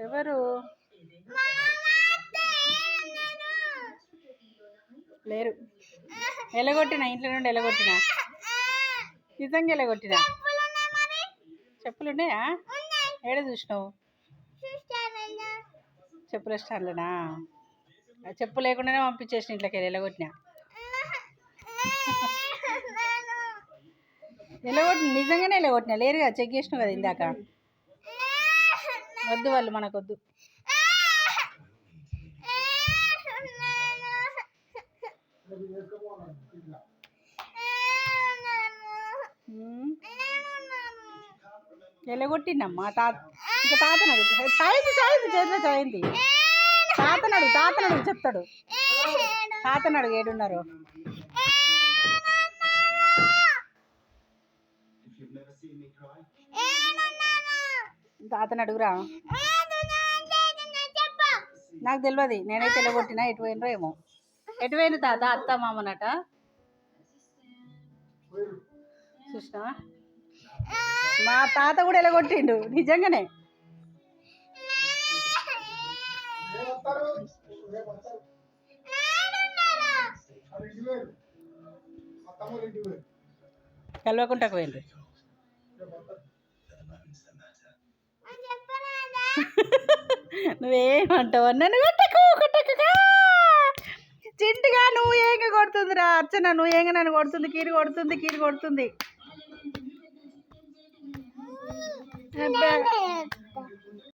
ఎవరు లేరు. ఎలగొట్టినా, ఇంట్లో నుండి ఎలగొట్టినా, నిజంగా ఎలగొట్టినా. చెప్పులు ఉన్నాయా? ఏడ చూసినావు? చెప్పుల స్టాండ్లోనా? చెప్పు లేకుండానే పంపించేసిన ఇంట్లోకి వెళ్ళి ఎలగొట్టినా. నిజంగానే ఎలగొట్టినా. లేరుగా, చెక్ చేసినావు కదా ఇందాక. వద్దు, వాళ్ళు మనకొద్దు. ఎలగొట్టిండమ్మా ఇంకా తాతనడు. చాయింది చేతిలో చాయింది. తాతనడు చెప్తాడు. తాతనడు ఏడున్నారు. తాతను అడుగురా. నాకు తెలియదు, నేనైతే ఎలగొట్టినా. ఎటు పోయినరో ఏమో. ఎటు పోయింది తాత? అత్త మామనట చూసినా. మా తాత కూడా ఎలగొట్టిండు నిజంగానే. కలవకుండా పోయిండ్రు. నువ్వేమంటావు? నన్ను కొట్టకుగా. చింటిగా నువ్వు ఏంగ కొడుతుందిరా అర్చన. నువ్వు ఏంగ నన్ను కొడుతుంది. కీరు కొడుతుంది.